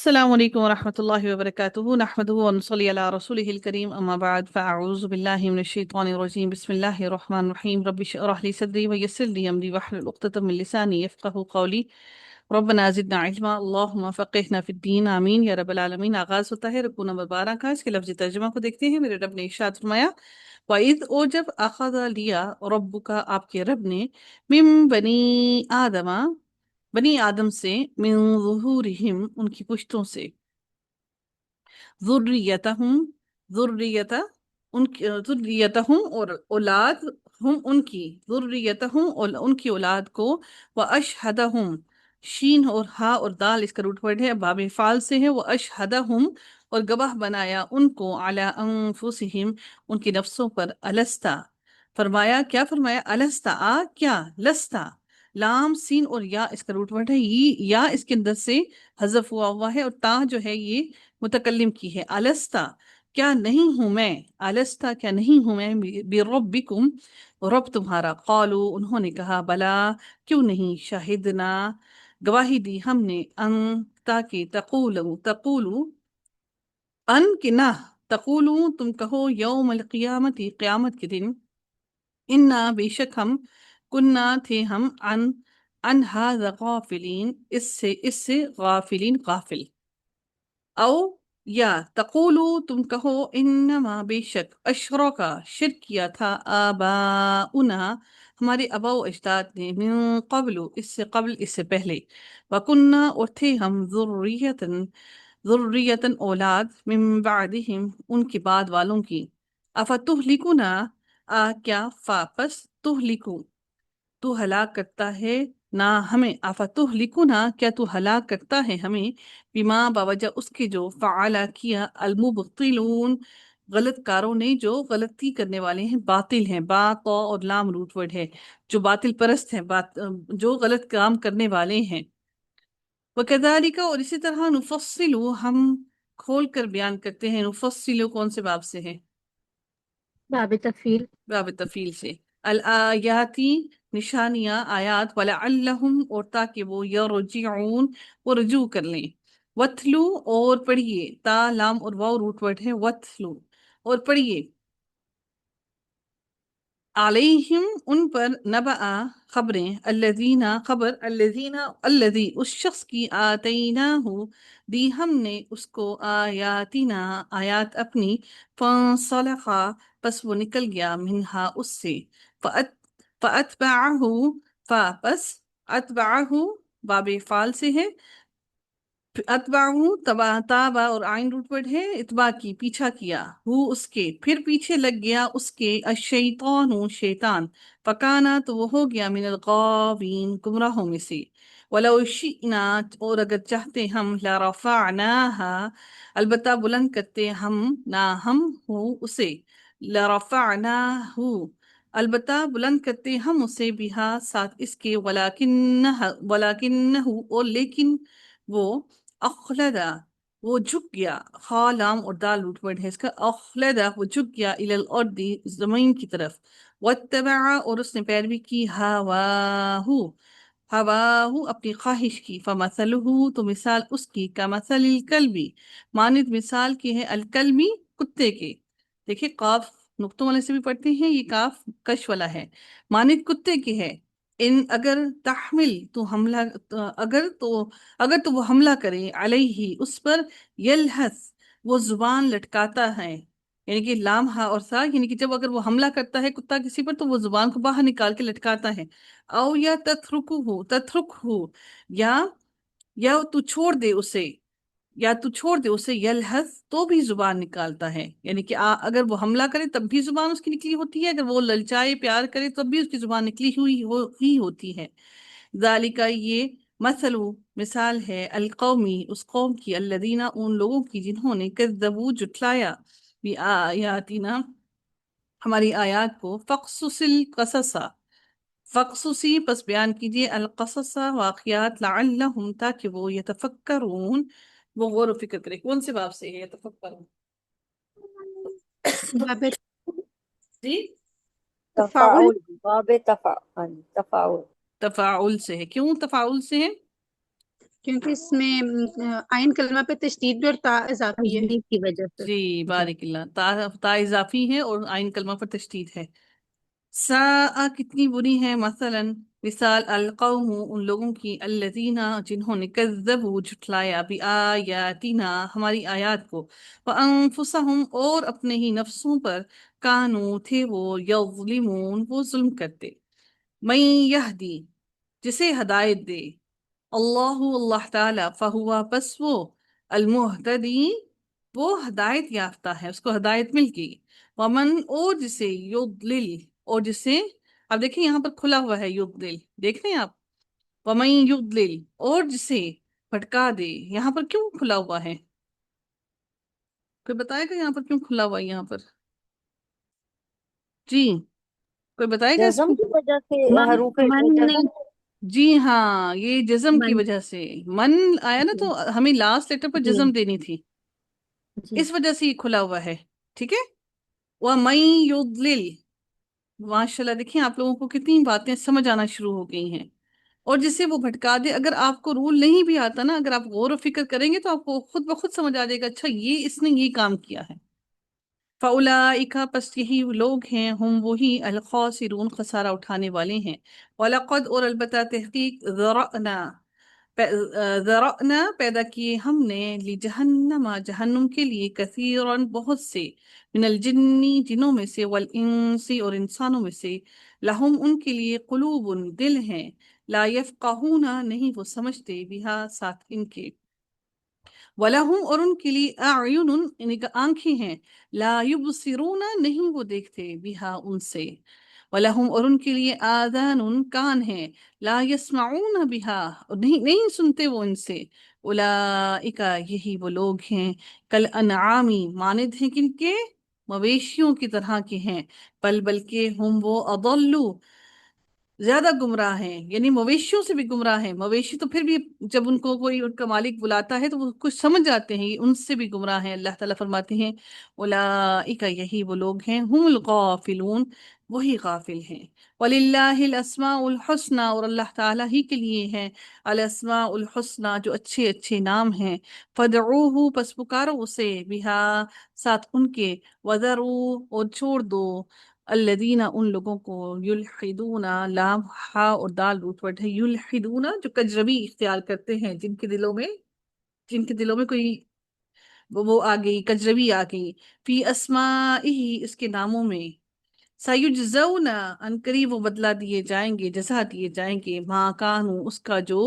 السلام علیکم ورحمۃ اللہ وبرکاتہ نحمدہ ونصلی علی رسولہ الکریم اما بعد فاعوذ باللہ من الشیطان الرجیم بسم اللہ الرحمن الرحیم رب اشرح لی صدری ویسر لی امری واحلل عقدۃ من لسانی یفقہوا قولی ربنا زدنا علما اللہم فقہنا فی الدین آمین یا رب العالمین۔ آغاز ہوتا ہے رکوع نمبر 12 کا۔ اس کے لفظی ترجمہ کو دیکھتے ہیں۔ میرے رب نے ارشاد فرمایا وَإِذْ اور جب اخذ لیا ربک آپ کے رب نے من بنی آدم بنی آدم سے من ظہورہم ان کی پشتوں سے ذریتہم ذریتا ان کی ذریتہم اور اولاد ہم ان کی ذریتہم اور ان کی اولاد کو واشہدہم شین اور ہا اور دال اس کا روٹ ورڈ ہے باب فعال سے ہے واشہدہم اور گواہ بنایا ان کو علی انفسہم ان کی نفسوں پر الستا فرمایا کیا فرمایا الستا کیا لستا لام سین اور یا اس کا روٹ ورڈ ہے یا اس کے اندر سے حذف ہوا ہے اور تا جو ہے یہ متکلم کی ہے الستا کیا نہیں ہوں میں الستا کیا نہیں ہوں میں بربکم رب تمہارا قالو انہوں نے کہا بلا کیوں نہیں شاہدنا گواہی دی ہم نے ان تاکہ تقولو ان کہ نہ تقولو تم کہو یوم القیامت قیامت کے دن انا بے شک ہم کننا تھے ہم ان ھذا غافلین اس سے غافلین غافل او یا تقولو تم کہو انما بے شک اشرکا شرک کیا تھا آباؤنا ہمارے آباء و اجداد نے من قبل اس سے پہلے وکننا اور تھے ہم ذریتن اولاد من بعدہم ان کے بعد والوں کی افتہلکنا کیا فاپس تہلکو تو ہلاک کرتا ہے نہ ہمیں افتہلکنا کیا تو ہلاک کرتا ہے ہمیں بما باوجہ اس کے جو فعلا کیا المبطلون غلط کاروں نے جو غلطی کرنے والے ہیں باطل ہیں با تو اور لام روٹ ورڈ ہے جو باطل پرست ہیں جو غلط کام کرنے والے ہیں وکذالک اور اسی طرح نفصلو ہم کھول کر بیان کرتے ہیں نفصلو کون سے باب سے ہے باب تفیل باب تفیل سے الآیاتی نشانیاں آیات ولعلہم اور تاکہ وہ یرجعون وہ رجوع کر لیں وتلو اور پڑھیے تا لام اور واو روٹ ورڈ ہے وتلو اور پڑھیے علیہم ان پر نبأ خبریں الذی اس شخص کی آتیناہ دی ہم نے اس کو آیاتنا آیات اپنی فانسلخا پس وہ نکل گیا منہا اس سے فاتبعہ پس اتبعہ باب فعال سے ہے اتبعہ تابا اور آئین روٹ ورڈ ہے اتباع کی پیچھا کیا وہ اس کے پھر پیچھے لگ گیا اس کے الشیطان شیطان فکانا تو وہ ہو گیا من الغاوین گمراہوں میں سے ولو شئنا اور اگر چاہتے ہم لرفعناها البتہ بلند کرتے ہم نہ ہم ہو اسے لرفعناہ البتہ بلند کرتے ہم اسے بہا ساتھ اس کے ولکنہ اور لیکن وہ اخلدا وہ جھک گیا خا لام اور دال روٹ ورڈ ہے اس کا اخلدا وہ جھک گیا الی الارض زمین کی طرف واتبع اور اس نے پیروی کی ہواہو اپنی خواہش کی فمثلہ تو مثال اس کی کمثل الکلبی مانند مثال کی ہے الکلبی کتے کے دیکھیں قاف نقطوں والے سے بھی پڑھتے ہیں یہ کاف کش والا ہے مانند کتے کے ہے ان اگر تحمل تو حملہ اگر تو وہ حملہ کرے علیہ اس پر یلحس وہ زبان لٹکاتا ہے یعنی کہ لام ہا اور سا یعنی کہ جب اگر وہ حملہ کرتا ہے کتا کسی پر تو وہ زبان کو باہر نکال کے لٹکاتا ہے او یا تترک ہو یا تو چھوڑ دے اسے یلحس تو بھی زبان نکالتا ہے یعنی کہ اگر وہ حملہ کرے تب بھی زبان اس کی نکلی ہوتی ہے اگر وہ للچائے پیار کرے تب بھی اس کی زبان نکلی ہی ہوتی ہے ذالک یہ مثال ہے القومی اس قوم کی الذین ان لوگوں کی جنہوں نے کذبوا جھٹلایا بآیاتنا ہماری آیات کو فقصصی پس بیان کیجئے القصص واقعات لعلہم تاکہ وہ یتفکرون وہ غور و فکر کرے کون سے باب سے ہے یتفکرون باب جی تفاعل باب تفاعل تفاعل سے ہے کیوں تفاعل سے ہے کیونکہ اس میں آئین کلمہ پہ تشدید بھی اور تا اضافی ہے. تجدید کی وجہ سے. جی جی. بارک اللہ، تا اضافی ہے اور آئین کلمہ پر تشدید ہے. ساء کتنی بری ہے، مثلا مثال، القوم ان لوگوں کی، الذین جنہوں نے، کذبوا جھٹلایا، بآیاتنا ہماری آیات کو، وانفسہم اور اپنے ہی نفسوں پر، کانو تھے وہ، یظلمون وہ ظلم کرتے. من یہدی جسے ہدایت دے، اللہ اللہ تعالی، فہوا پس وہ، المہتدی وہ ہدایت یافتہ ہے، اس کو ہدایت مل گئی. ومن اور جسے، یضلل اور جسے، اب دیکھیں یہاں پر کھلا ہوا ہے یضلل، دیکھ رہے ہیں آپ، ومن یضلل اور جسے بھٹکا دے، یہاں پر کیوں کھلا ہوا ہے؟ کوئی بتائے گا یہاں پر کیوں کھلا ہوا ہے یہاں پر؟ جی کوئی بتائے گا اس جزم کو؟ کی وجہ سے من حروف من جزم. جی ہاں، یہ جزم کی من. وجہ سے من آیا نا، جی تو ہمیں لاسٹ لیٹر پر جی جزم دینی تھی، جی. اس وجہ سے یہ کھلا ہوا ہے. ٹھیک ہے. وَمَن يُضْلِلْ ماشاء اللہ، دیکھیں آپ لوگوں کو کتنی باتیں سمجھ آنا شروع ہو گئی ہیں. اور جسے وہ بھٹکا دے، اگر آپ کو رول نہیں بھی آتا نا، اگر آپ غور و فکر کریں گے تو آپ کو خود بخود سمجھ آ جائے گا، اچھا یہ اس نے یہ کام کیا ہے. فَأُولَٰئِكَ پس یہی لوگ ہیں، ہم وہی، الخاسرون خسارہ اٹھانے والے ہیں. وَلَقَدْ اور البتہ تحقیق، ذرأنا پیدا کیے ہم نے، لجہنم جہنم کے لیے، کثیرن بہت سے، من الجنی جنوں میں سے، والانسی اور انسانوں میں سے، لہم ان کے لیے، قلوب دل ہیں، لا یفقہون نہیں وہ سمجھتے، بہا ساتھ ان کے، وَلَهُمْ اور ان کے لیے، اعین ان کا آنکھیں ہیں، لا یبصرون نہیں وہ دیکھتے، بہا ان سے، وَلَهُمْ اور ان کے لیے، آذان کان ہیں، لا یسمعون بہا اور نہیں سنتے وہ ان سے. اولئک یہی وہ لوگ ہیں، کل انعامی مانند ہیں کن کے، مویشیوں کی طرح کے ہیں، بلکہ ہم وہ، اضلوا زیادہ گمراہ ہیں، یعنی مویشیوں سے بھی گمراہ ہیں. مویشی تو پھر بھی جب ان کو کوئی ان کا مالک بلاتا ہے تو وہ کچھ سمجھ جاتے ہیں، یہ ان سے بھی گمراہ ہیں. اللہ تعالیٰ فرماتے ہیں، اولئک یہی وہ لوگ ہیں، ہم الغافلون وہی غافل ہیں. وَلِلَّهِ الْأَسْمَاءُ الْحُسْنَى اور اللہ تعالیٰ ہی کے لیے ہیں الاسماء الحسنى جو اچھے اچھے نام ہیں. فَادْعُوهُ پس پکارو اسے، بِهَا ساتھ ان کے، وَذَرُوا اور چھوڑ دو، الذین ان لوگوں کو، یلحدون لام ہا اور دال روٹ ورڈ ہے، یلحدون جو کجربی اختیار کرتے ہیں، جن کے دلوں میں کوئی وہ آ گئی، کجربی آ گئی، فی اسماء اس کے ناموں میں، سیجزون ان قریب وہ بدلہ دیے جائیں گے، جزا دیے جائیں گے، ما کانوا اس کا جو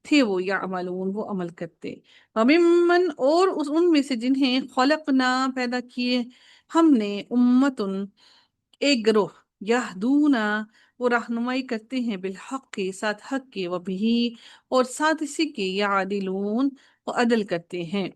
تھے وہ، یعملون وہ عمل کرتے. وممن اور ان میں سے جنہیں، خلقنا پیدا کیے ہم نے، امتن ایک گروہ، یہدونا وہ رہنمائی کرتے ہیں، بالحق کے ساتھ حق کے، وبہ اور ساتھ اسی کے، یعدلون وہ عدل کرتے ہیں.